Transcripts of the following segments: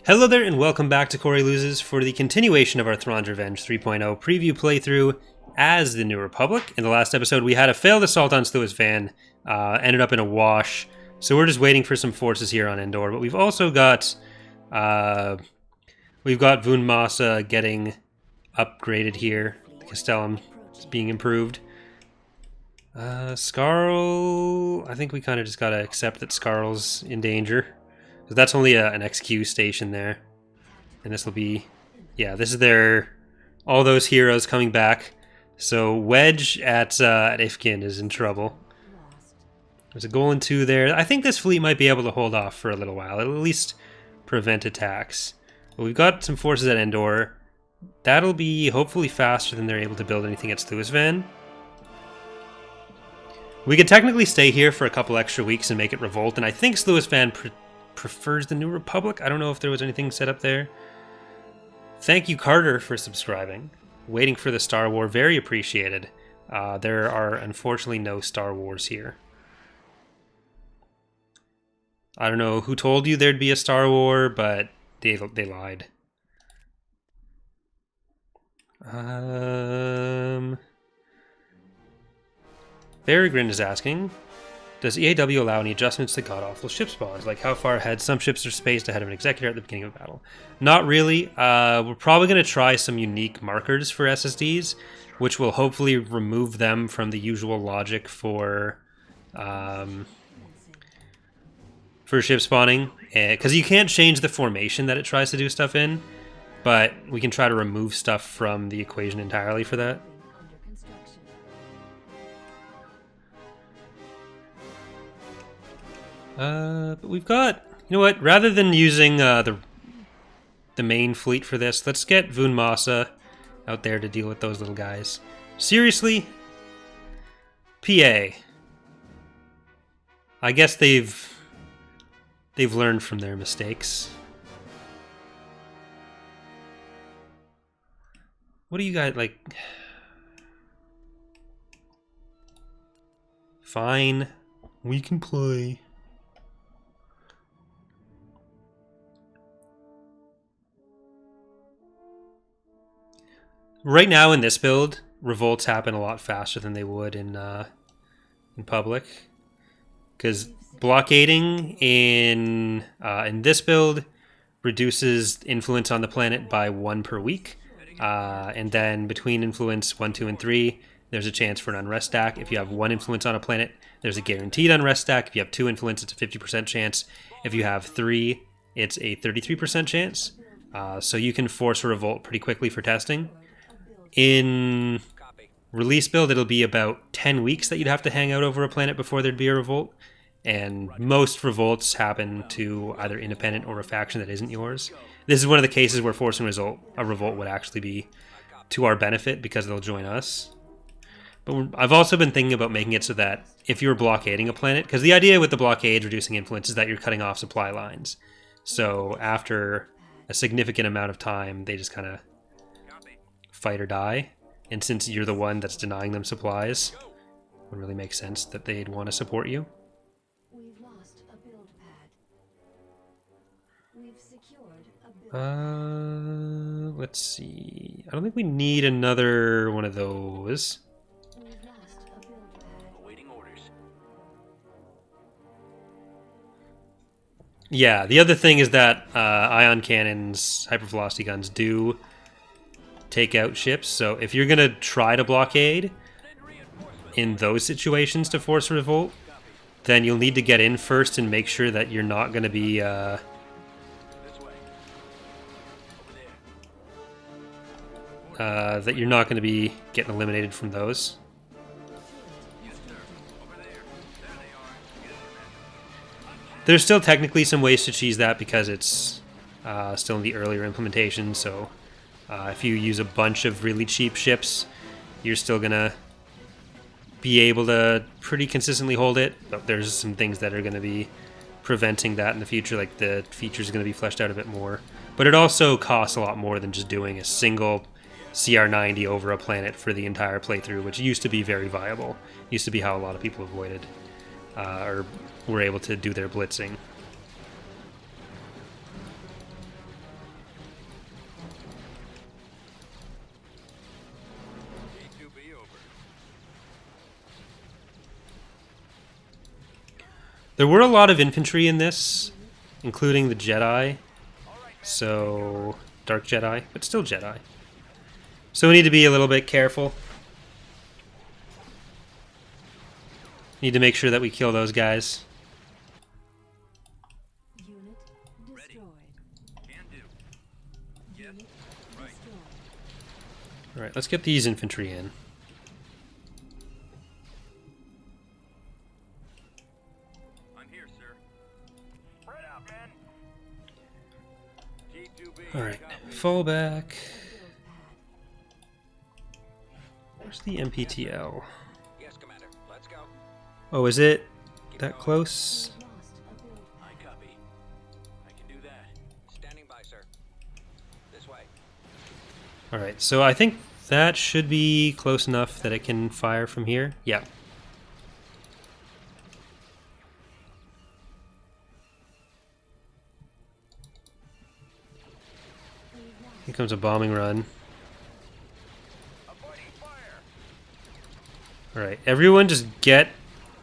Hello there and welcome back to Corey Loses for the continuation of our Thrawn's Revenge 3.0 preview playthrough as the New Republic. In the last episode we had a failed assault on Sluis Van, ended up in a wash, so we're just waiting for some forces here on Endor, but we've also got Vun Massa getting upgraded here. The Castellum is being improved. Scarl, I think we kind of just gotta accept that Scarl's in danger. So that's only an XQ station there. And this will be... yeah, this is all those heroes coming back. So Wedge at Ifkin is in trouble. There's a goal in 2 there. I think this fleet might be able to hold off for a little while. At least prevent attacks. But we've got some forces at Endor. That'll be hopefully faster than they're able to build anything at Sluis Van. We could technically stay here for a couple extra weeks and make it revolt. And I think Sluis Van prefers the New Republic. I don't know if there was anything set up there. Thank you, Carter, for subscribing. Waiting for the Star War. Very appreciated. There are unfortunately no Star Wars here. I don't know who told you there'd be a Star War, but they lied. Berggrin is asking, does EAW allow any adjustments to god-awful ship spawns? Like how far ahead some ships are spaced ahead of an executor at the beginning of a battle? Not really. We're probably going to try some unique markers for SSDs, which will hopefully remove them from the usual logic for ship spawning. Because you can't change the formation that it tries to do stuff in, but we can try to remove stuff from the equation entirely for that. But we've got, you know what, rather than using the main fleet for this, let's get Vun Massa out there to deal with those little guys. Seriously? PA. I guess they've learned from their mistakes. What do you guys, like... Fine. We can play. Right now in this build, revolts happen a lot faster than they would in public, because blockading in this build reduces influence on the planet by 1 per week, and then between influence 1, 2, and 3, there's a chance for an unrest stack. If you have 1 influence on a planet, there's a guaranteed unrest stack. If you have 2 influence, it's a 50% chance. If you have 3, it's a 33% chance. So you can force a revolt pretty quickly for testing. In release build, it'll be about 10 weeks that you'd have to hang out over a planet before there'd be a revolt. And most revolts happen to either independent or a faction that isn't yours. This is one of the cases where forcing a revolt would actually be to our benefit because they'll join us. But I've also been thinking about making it so that if you're blockading a planet, because the idea with the blockades reducing influence is that you're cutting off supply lines. So after a significant amount of time, they just kind of fight or die, and since you're the one that's denying them supplies, it would really make sense that they'd want to support you. We've lost a build pad. We've secured a build. Let's see. I don't think we need another one of those. We've lost a build pad. Awaiting orders. Yeah, the other thing is that ion cannons, hypervelocity guns do take out ships, so if you're going to try to blockade in those situations to force a revolt, then you'll need to get in first and make sure that you're not going to be getting eliminated from those. There's still technically some ways to cheese that because it's still in the earlier implementation, so if you use a bunch of really cheap ships, you're still going to be able to pretty consistently hold it, but there's some things that are going to be preventing that in the future, like the features are going to be fleshed out a bit more. But it also costs a lot more than just doing a single CR90 over a planet for the entire playthrough, which used to be very viable. Used to be how a lot of people avoided or were able to do their blitzing. There were a lot of infantry in this, including the Jedi. So, Dark Jedi, but still Jedi. So we need to be a little bit careful. Need to make sure that we kill those guys. Unit destroyed. Can do. Yes. Unit Right. destroyed. Alright, let's get these infantry in. I'm here, sir. Spread out, men. T2B. Alright, copy. fall back. Build pad. Where's the MPTL? Yes, Commander. Let's go. Oh, is it that close? We've lost a build I pad. copy. I can do that. Standing by, sir. This way. Alright, so I think that should be close enough that it can fire from here. Yeah. Here comes a bombing run. Avoiding fire. Alright, everyone just get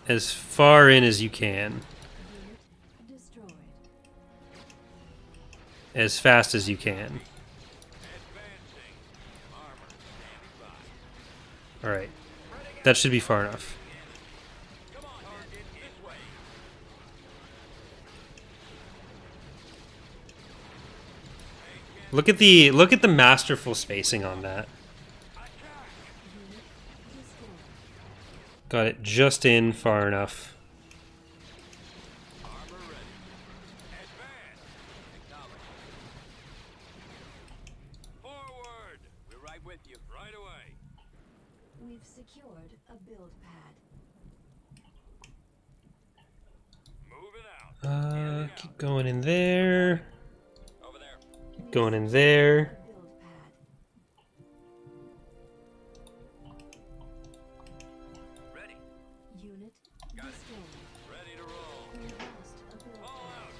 as far in as you can. Unit destroyed. As fast as you can. Advancing. Armor. Standing by. Alright, that should be far enough. Come on, target this way. Look at the masterful spacing on that. Attack. Unit destroyed. Got it just in far enough. Armor ready. Advance. Acknowledge. Forward. We're right with you. Right away. We've secured a build pad. Moving out. Keep going in there. Over there. We've Going in secured there. a build pad. Ready. Unit Got it. destroyed. Ready to roll. We've lost a build All pad. out.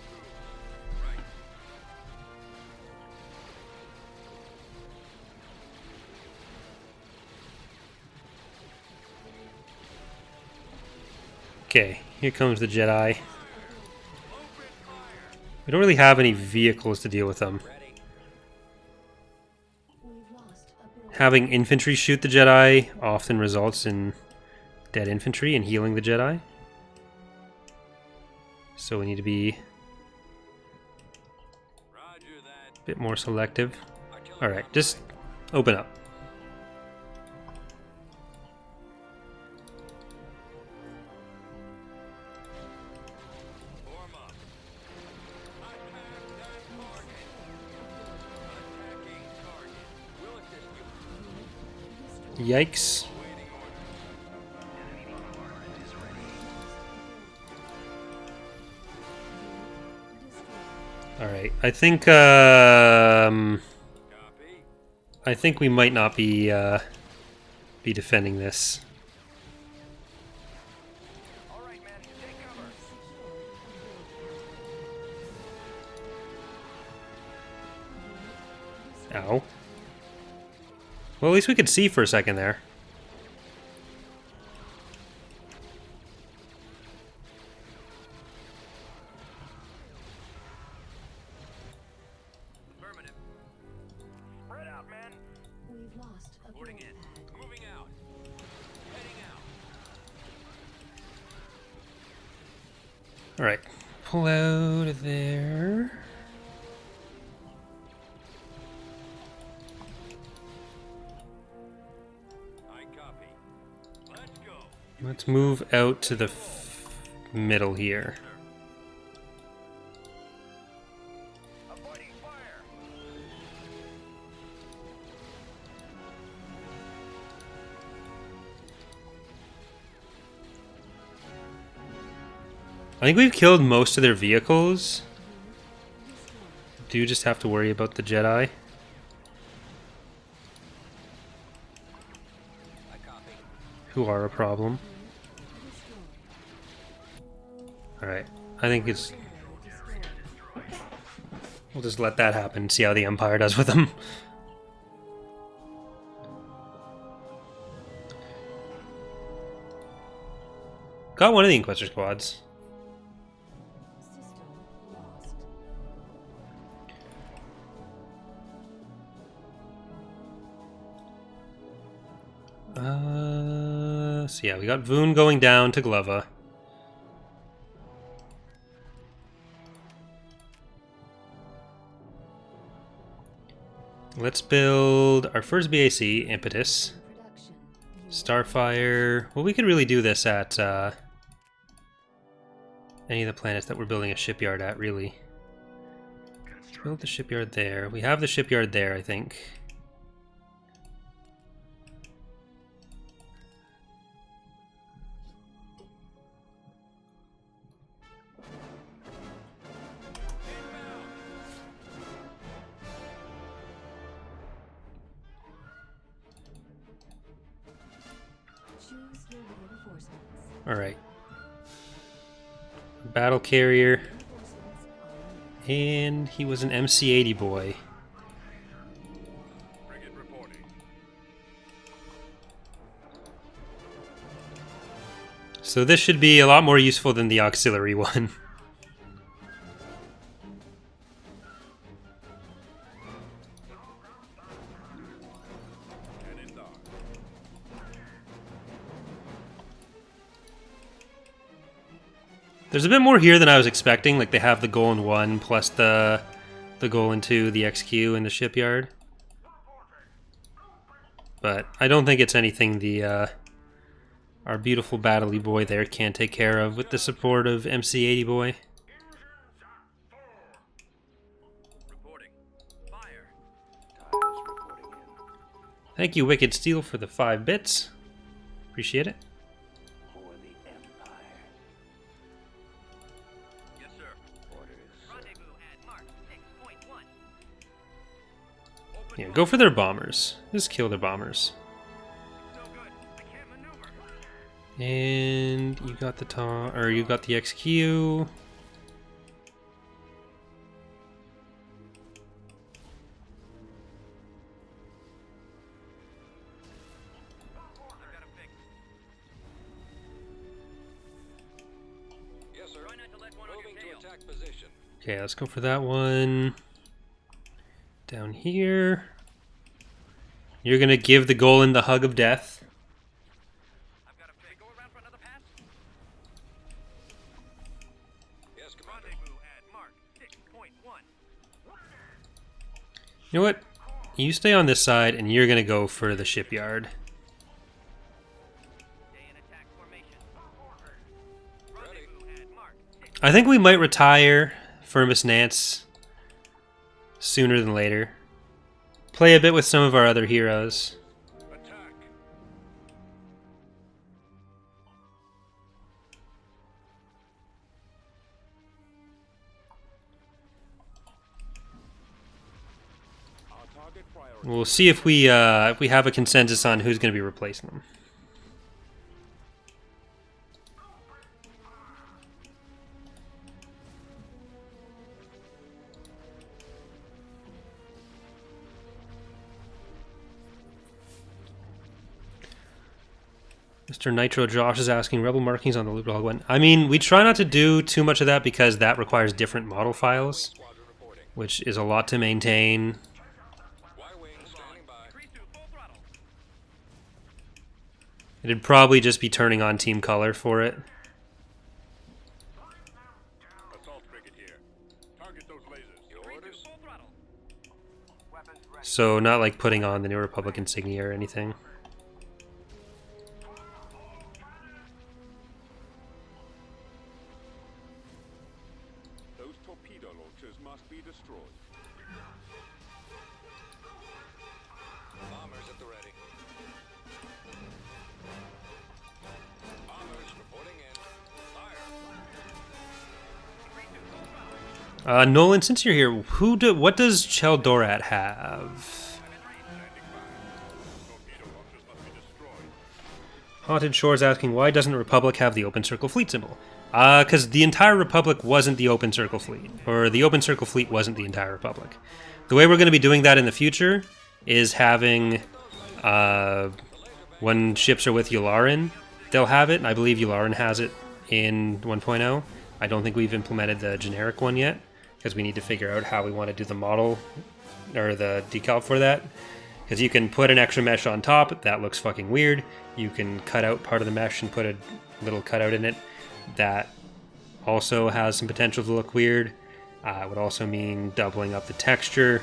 Right. Okay, here comes the Jedi. Open fire. We don't really have any vehicles to deal with them. Ready. We've lost a build Having infantry shoot the Jedi often results in dead infantry and healing the Jedi. So we need to be Roger that. a bit more selective. Artillery Alright, on just the way. open up. Form up. Attack that target. Attacking target. We'll assist you. Yikes. Awaiting orders. Alright, I think Copy. we might not be defending this. All right, men. Take cover. Ow. Well, at least we could see for a second there. Affirmative. Spread out, men. We've lost a build Boarding in. pad. Moving out. Heading out. Alright, pull out of there. I copy. Let's go. Let's move out to the middle here. Avoiding fire. I think we've killed most of their vehicles. Do just have to worry about the Jedi. I copy. Who are a problem. Alright, I think it's... We'll just let that happen, see how the Empire does with them. Got one of the Inquisitor squads. So yeah, we got Voon going down to Glova. Let's build our first BAC, Impetus. Production. Starfire. Well, we could really do this at any of the planets that we're building a shipyard at, really. Let's build the shipyard there. We have the shipyard there, I think. Choose your reinforcements. Alright. Battle carrier. Reinforcements on the way. And he was an MC-80 boy. Frigate reporting. So this should be a lot more useful than the auxiliary one. Cannon dock. There's a bit more here than I was expecting. Like they have the goal in 1 plus the goal in 2, the XQ in the shipyard. But I don't think it's anything the our beautiful battley boy there can't take care of with the support of MC-80 boy. Reporting. Fire. Tires reporting in. Thank you, Wicked Steel, for the 5 bits. Appreciate it. For the Empire. Yes, sir. Orders. Rendezvous at Mark 6.1. Open Yeah, fire. go for their bombers. Just kill their bombers. No good. I can't maneuver. And you got the you got the XQ. I've got him fixed. Yes, sir. Try not to let one on your tail. To attack position. Okay, let's go for that one. Down here. You're gonna give the Golan the hug of death. I've got him fixed. Go around for another pass? Yes, Commander. Rendezvous at Mark 6.1. You know what? You stay on this side, and you're gonna go for the shipyard. Stay in attack formation. Rendezvous at Mark 6. I think we might retire Firmus Nance sooner than later. Play a bit with some of our other heroes. Attack. Our target priority. We'll see if we have a consensus on who's gonna be replacing them. Mr. Nitro Josh is asking rebel markings on the loot log one. I mean, we try not to do too much of that because that requires different model files, Squadron reporting. which is a lot to maintain. Y-wing standing by. Increase to full throttle. It'd probably just be turning on team color for it. Assault frigate here. Target those lasers. Your orders. Full throttle. Weapons ready. So not like putting on the New Republic insignia or anything. Those torpedo launchers must be destroyed. Bombers at the ready. Bombers reporting in. Fire. Nolan, since you're here, what does Cheldorat have? Torpedo launchers must be destroyed. Haunted Shores asking, why doesn't the Republic have the Open Circle Fleet symbol? Because the entire Republic wasn't the Open Circle Fleet. Or the Open Circle Fleet wasn't the entire Republic. The way we're going to be doing that in the future is having, when ships are with Yularen, they'll have it. I believe Yularen has it in 1.0. I don't think we've implemented the generic one yet, because we need to figure out how we want to do the model, or the decal for that. Because you can put an extra mesh on top, that looks fucking weird. You can cut out part of the mesh and put a little cutout in it. That also has some potential to look weird. It would also mean doubling up the texture.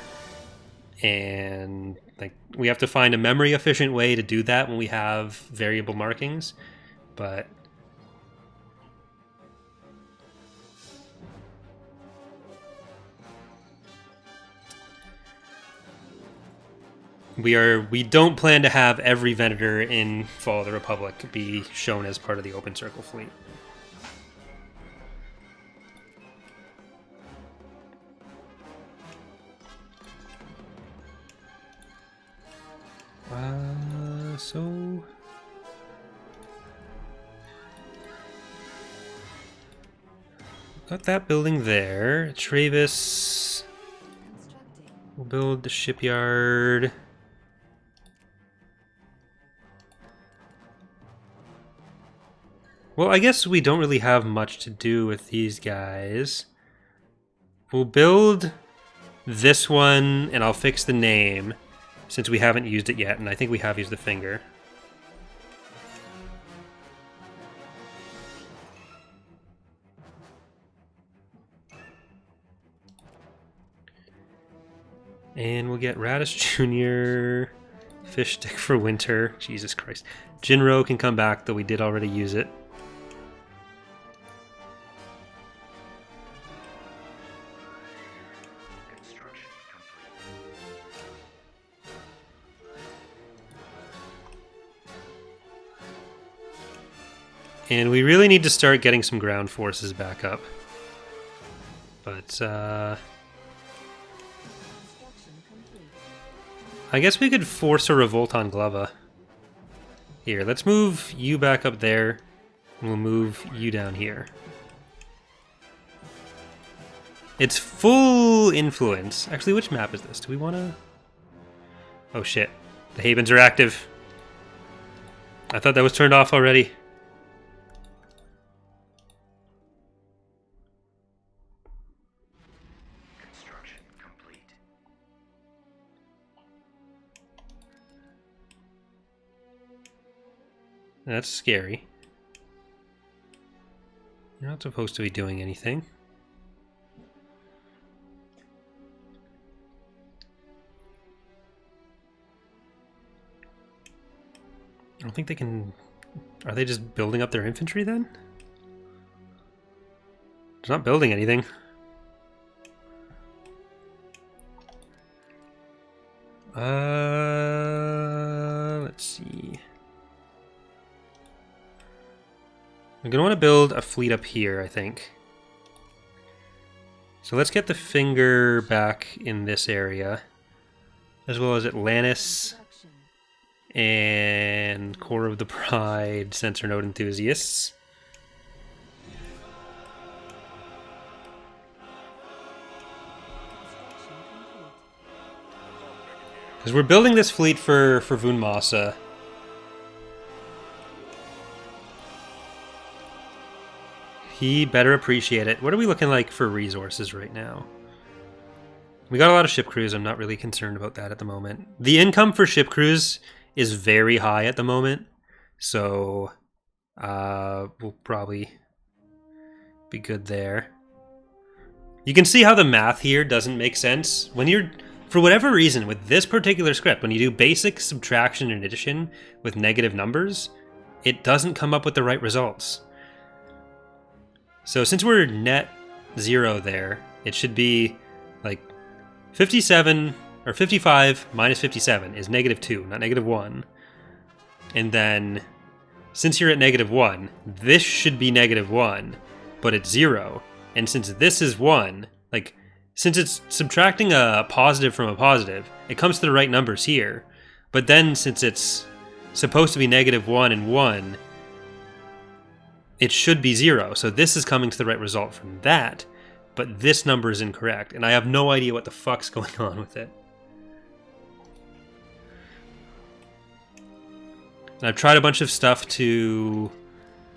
And like we have to find a memory efficient way to do that when we have variable markings. But we don't plan to have every Venator in Fall of the Republic be shown as part of the Open Circle fleet. So got that building there. Travis will build the shipyard. Well, I guess we don't really have much to do with these guys. We'll build this one, and I'll fix the name, since we haven't used it yet, and I think we have used the finger. And we'll get Radish Jr., Fish Stick for Winter. Jesus Christ. Jinro can come back, though we did already use it. And we really need to start getting some ground forces back up. But, I guess we could force a revolt on Glava. Here, let's move you back up there, and we'll move you down here. It's full influence. Actually, which map is this? Do we want to... Oh shit. The Havens are active. I thought that was turned off already. That's scary. You're not supposed to be doing anything. I don't think they can... Are they just building up their infantry then? They're not building anything. Let's see. I'm going to want to build a fleet up here, I think. So let's get the finger back in this area, as well as Atlantis and Core of the Pride sensor node enthusiasts. Because we're building this fleet for Vun Masa. He better appreciate it. What are we looking like for resources right now? We got a lot of ship crews. I'm not really concerned about that at the moment. The income for ship crews is very high at the moment. So we'll probably be good there. You can see how the math here doesn't make sense. When you're, for whatever reason, with this particular script, when you do basic subtraction and addition with negative numbers, it doesn't come up with the right results. So since we're net 0 there, it should be like 57 or 55 minus 57 is -2, not -1. And then since you're at -1, this should be -1, but it's 0. And since this is 1, like since it's subtracting a positive from a positive, it comes to the right numbers here. But then since it's supposed to be -1 and 1, it should be 0, so this is coming to the right result from that, but this number is incorrect, and I have no idea what the fuck's going on with it. And I've tried a bunch of stuff to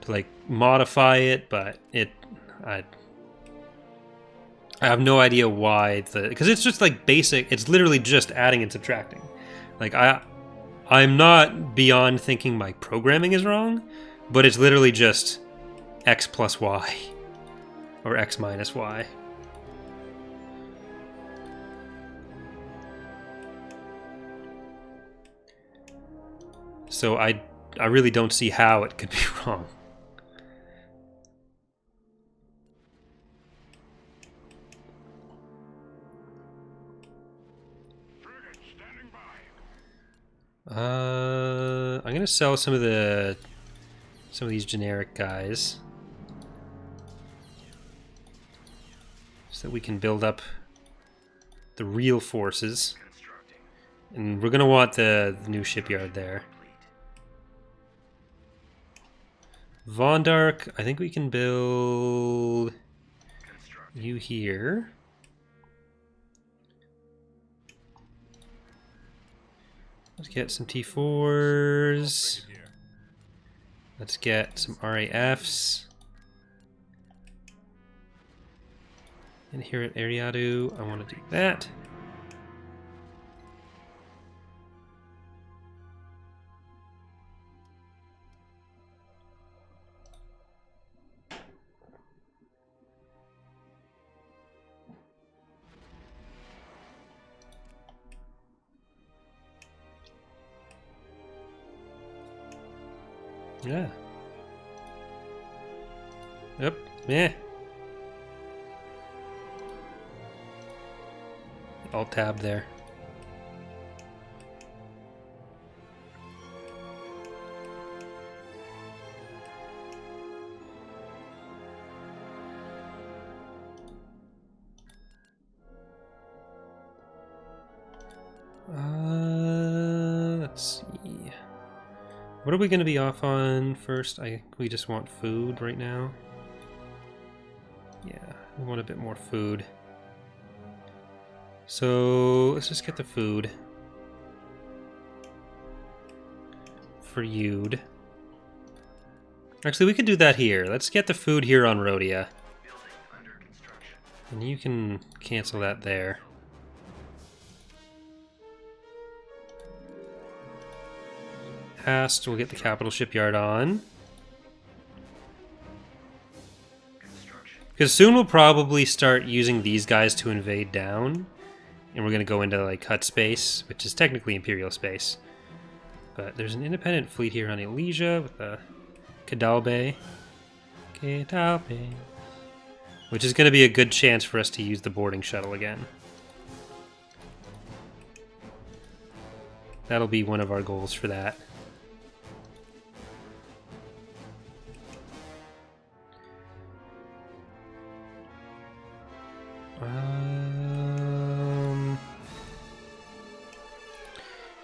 like modify it, but I have no idea why because it's just like basic. It's literally just adding and subtracting, Like I'm not beyond thinking my programming is wrong, but it's literally just x plus y or x minus y. So I really don't see how it could be wrong. Frigate standing by. I'm gonna sell some of these generic guys so that we can build up the real forces. And we're gonna want the new shipyard there. Von Dark, I think we can build you here. Let's get some T4s. Frigate here. Let's get some RAFs. And here at Ariadu, I want to do that. Yeah. Yep. Yeah. Alt tab there. Let's see. What are we going to be off on first? We just want food right now. Yeah, we want a bit more food. So let's just get the food for Yude. Actually, we could do that here. Let's get the food here on Rhodia. And you can cancel that there. Hast, we'll get the capital shipyard on. Because soon we'll probably start using these guys to invade down. And we're going to go into like Hut space, which is technically Imperial space. But there's an independent fleet here on Elysia with a Kadalbe. Kadalbe. Which is going to be a good chance for us to use the boarding shuttle again. That'll be one of our goals for that.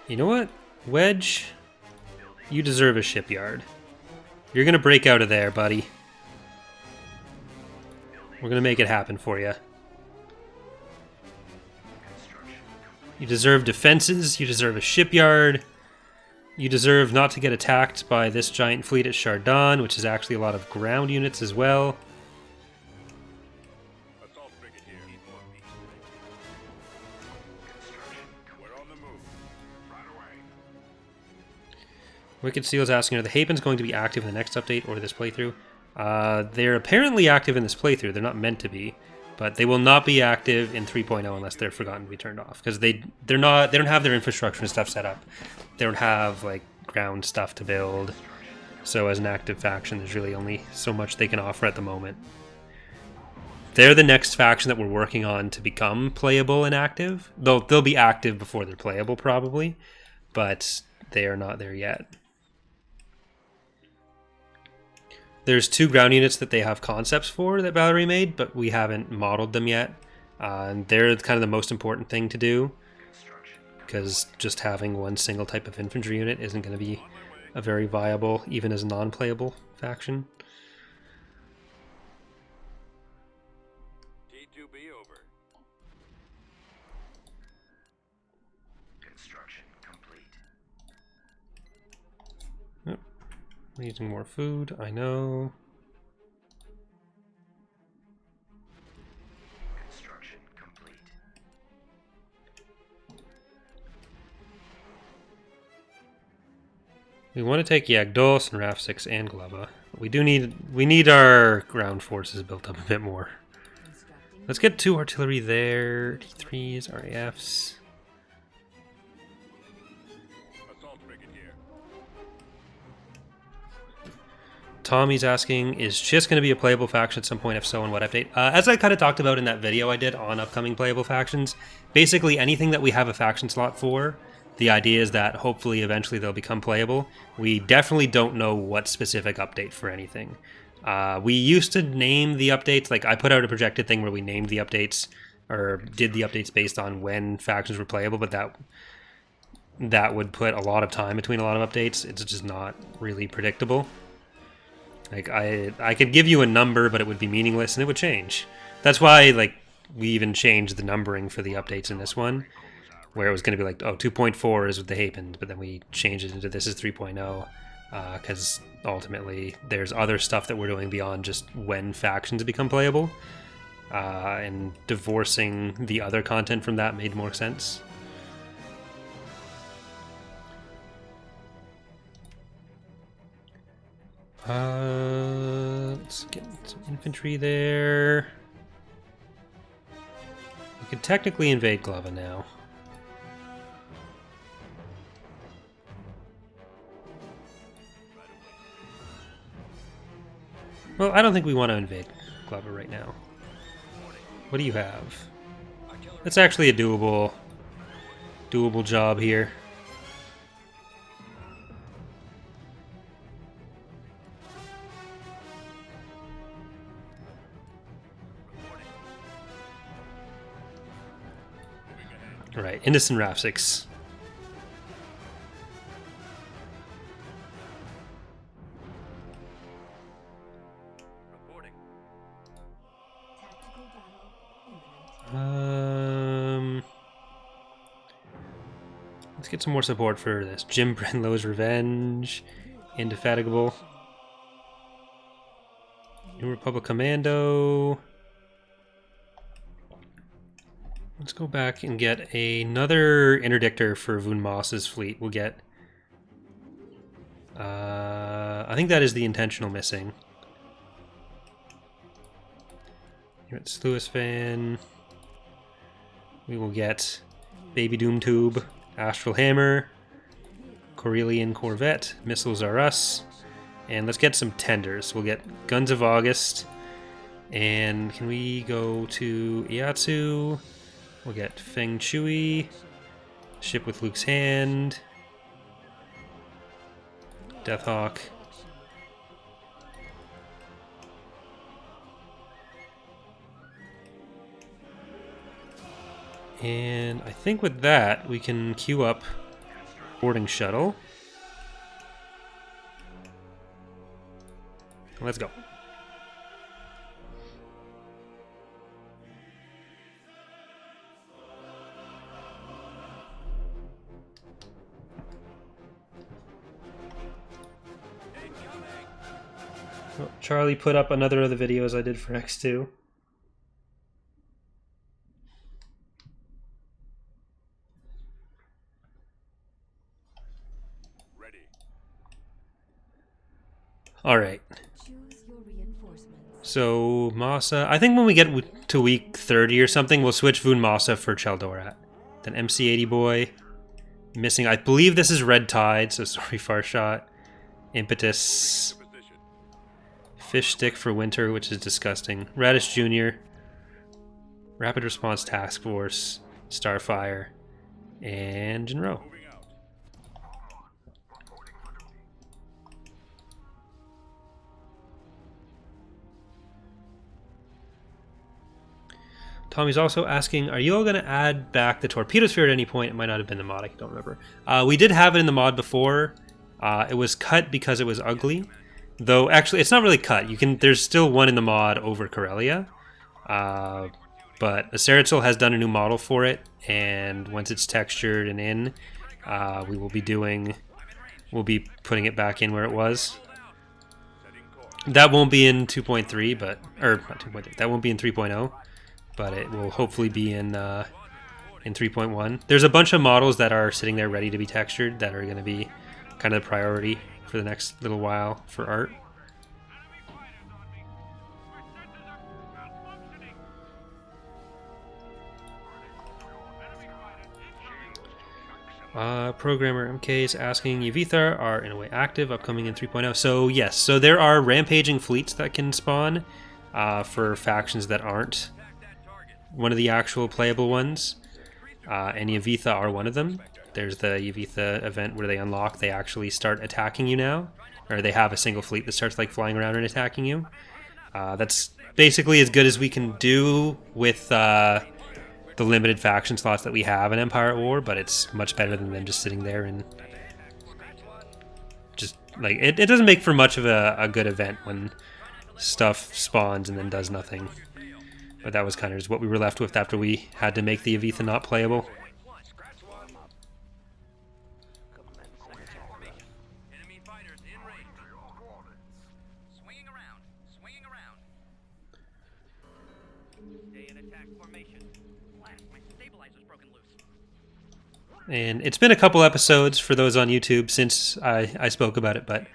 You know what? Wedge, you deserve a shipyard. You're gonna break out of there, buddy. We're gonna make it happen for you. You deserve defenses, you deserve a shipyard, you deserve not to get attacked by this giant fleet at Chardon, which is actually a lot of ground units as well. Assault frigate here. We're on the move. Right away. Wicked Seal's asking, are the Hapens going to be active in the next update or this playthrough? They're apparently active in this playthrough. They're not meant to be, but they will not be active in 3.0 unless they're forgotten to be turned off, because they don't have their infrastructure and stuff set up. They don't have like ground stuff to build. So as an active faction, there's really only so much they can offer at the moment. They're the next faction that we're working on to become playable and active. They'll be active before they're playable probably, but they are not there yet. There's 2 ground units that they have concepts for that Valerie made, but we haven't modeled them yet. And they're kind of the most important thing to do, because just having one single type of infantry unit isn't going to be a very viable, even as a non-playable faction. T2B over. Construction complete. Yep. We're using more food, I know. Construction complete. We want to take Yagdos and RAF 6 and Glava. We need our ground forces built up a bit more. Let's get 2 artillery there, T3s, RAFs. Assault frigate here. Tommy's asking, is Chiss going to be a playable faction at some point? If so, on what update? As I kind of talked about in that video I did on upcoming playable factions, basically anything that we have a faction slot for, the idea is that hopefully eventually they'll become playable. We definitely don't know what specific update for anything. We used to name the updates, like I put out a projected thing where we named the updates, or did the updates based on when factions were playable, but that would put a lot of time between a lot of updates. It's just not really predictable. Like I could give you a number, but it would be meaningless and it would change. That's why like we even changed the numbering for the updates in this one, where it was going to be like, oh, 2.4 is what they happened, but then we changed it into this is 3.0, because ultimately there's other stuff that we're doing beyond just when factions become playable, and divorcing the other content from that made more sense. Let's get some infantry there. We could technically invade Glava now. Well, I don't think we want to invade Glava right now. What do you have? It's actually a doable job here. All right, Innocent RAF 6. Tactical battle imminent. Let's get some more support for this. Jim Brenlow's Revenge. Indefatigable. New Republic Commando. Let's go back and get another interdictor for Vun Moss's fleet. We'll get... I think that is the intentional missing. It's Lewis Van. We will get Baby Doom Tube, Astral Hammer, Corellian Corvette, Missiles Are Us, and let's get some tenders. We'll get Guns of August, and can we go to Iatsu? We'll get Feng Shui, Ship with Luke's Hand, Deathhawk. And I think with that, we can queue up boarding shuttle. Let's go. Oh, Charlie put up another of the videos I did for X2. Ready. All right. Choose your reinforcements. So Massa, I think when we get to week 30 or something, we'll switch Vun Massa for Chaldorat. Then MC80 Boy, missing. I believe this is Red Tide, so sorry, Far Shot. Impetus, Position. Fish Stick for Winter, which is disgusting. Radish Jr., Rapid Response Task Force, Starfire, and Jinro. Moving out. Tommy's also asking, are you all going to add back the torpedo sphere at any point? It might not have been the mod, I don't remember. We did have it in the mod before. It was cut because it was ugly. Though, actually, it's not really cut. There's still one in the mod over Corellia. But Aceritzel has done a new model for it, and once it's textured and in, we'll be putting it back in where it was. That won't be in 2.3, but, or not 2.3, that won't be in 3.0, but it will hopefully be in 3.1. There's a bunch of models that are sitting there ready to be textured that are going to be kind of the priority for the next little while for art. Programmer MK is asking, Yavitha are in a way active, upcoming in 3.0. So yes, so there are rampaging fleets that can spawn for factions that aren't one of the actual playable ones, and Yavitha are one of them. There's the Yavitha event where they unlock, they actually start attacking you now, or they have a single fleet that starts like flying around and attacking you. That's basically as good as we can do with the limited faction slots that we have in Empire at War, but it's much better than them just sitting there and just like it doesn't make for much of a good event when stuff spawns and then does nothing. But that was kind of just what we were left with after we had to make the Yavitha not playable. And it's been a couple episodes for those on YouTube since I spoke about it, but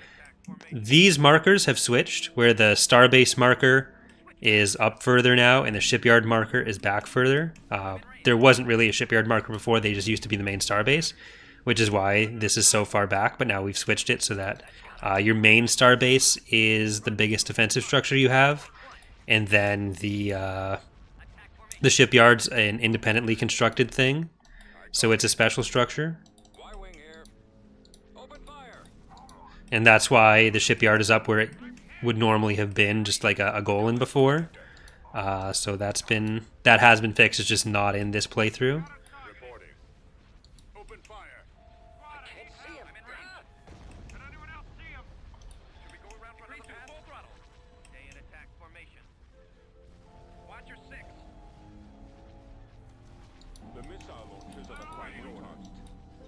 these markers have switched, where the starbase marker is up further now and the shipyard marker is back further. There wasn't really a shipyard marker before, they just used to be the main starbase, which is why this is so far back, but now we've switched it so that your main starbase is the biggest defensive structure you have, and then the shipyard's an independently constructed thing. So it's a special structure. And that's why the shipyard is up where it would normally have been, just like a Golan before. So that has been fixed, it's just not in this playthrough.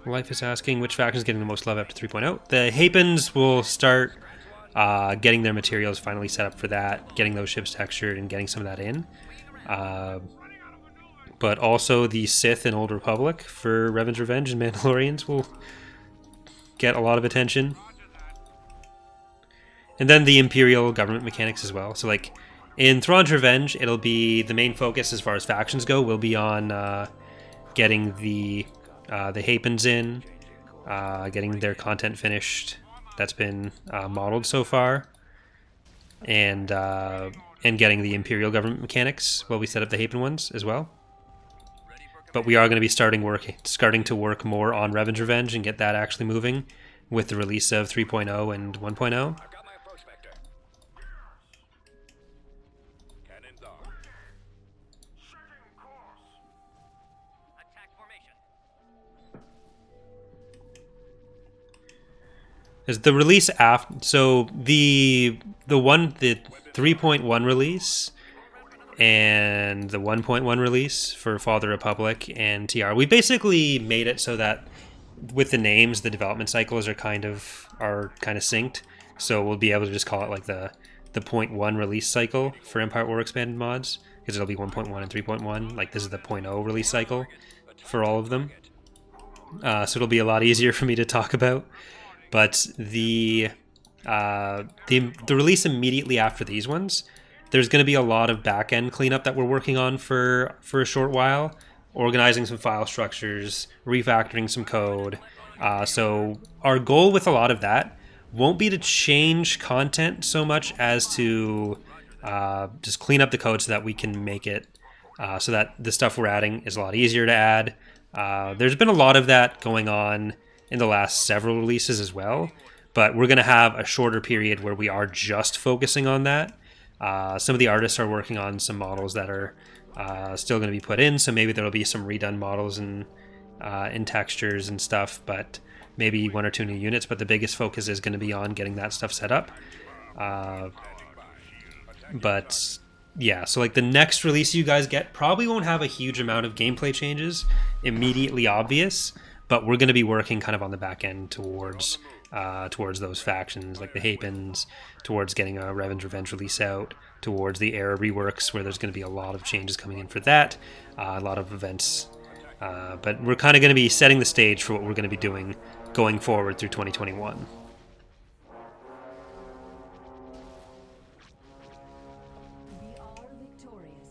Life is asking which faction is getting the most love after 3.0. The Hapens will start getting their materials finally set up for that, getting those ships textured and getting some of that in. But also the Sith and Old Republic for Revan's Revenge and Mandalorians will get a lot of attention. And then the Imperial government mechanics as well. So like in Thrawn's Revenge, it'll be the main focus as far as factions go will be on getting the Hapens in, getting their content finished that's been modeled so far, and getting the Imperial government mechanics while we set up the Hapen ones as well. But we are going to be starting to work more on Revan's Revenge and get that actually moving with the release of 3.0 and 1.0. Is the release after? So the 3.1 release and the 1.1 release for Father Republic and TR, we basically made it so that with the names, the development cycles are kind of synced. So we'll be able to just call it like the 0.1 release cycle for Empire War Expanded mods, because it'll be 1.1 and 3.1. Like this is the 0.0 release cycle for all of them. So it'll be a lot easier for me to talk about. But the release immediately after these ones, there's going to be a lot of back-end cleanup that we're working on for a short while, organizing some file structures, refactoring some code. So our goal with a lot of that won't be to change content so much as to just clean up the code so that we can make it so that the stuff we're adding is a lot easier to add. There's been a lot of that going on in the last several releases as well, but we're going to have a shorter period where we are just focusing on that. Some of the artists are working on some models that are still going to be put in, so maybe there'll be some redone models and in textures and stuff, but maybe one or two new units, but the biggest focus is going to be on getting that stuff set up. But yeah, so like the next release you guys get probably won't have a huge amount of gameplay changes immediately obvious, but we're going to be working kind of on the back end towards those factions, like the Hapens, towards getting a Revan's Revenge release out, towards the Era reworks, where there's going to be a lot of changes coming in for that, a lot of events. But we're kind of going to be setting the stage for what we're going to be doing going forward through 2021. We are victorious.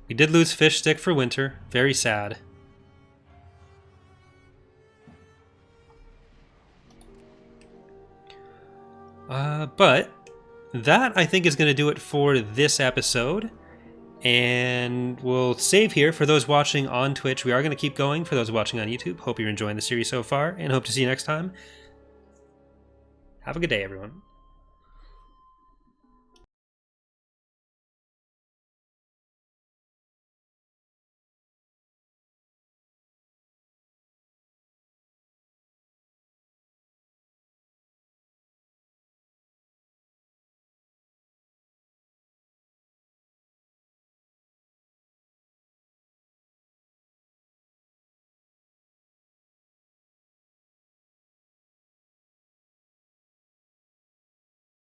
We did lose Fish Stick for winter. Very sad. But that, I think, is going to do it for this episode. And we'll save here for those watching on Twitch. We are going to keep going for those watching on YouTube. Hope you're enjoying the series so far, and hope to see you next time. Have a good day, everyone.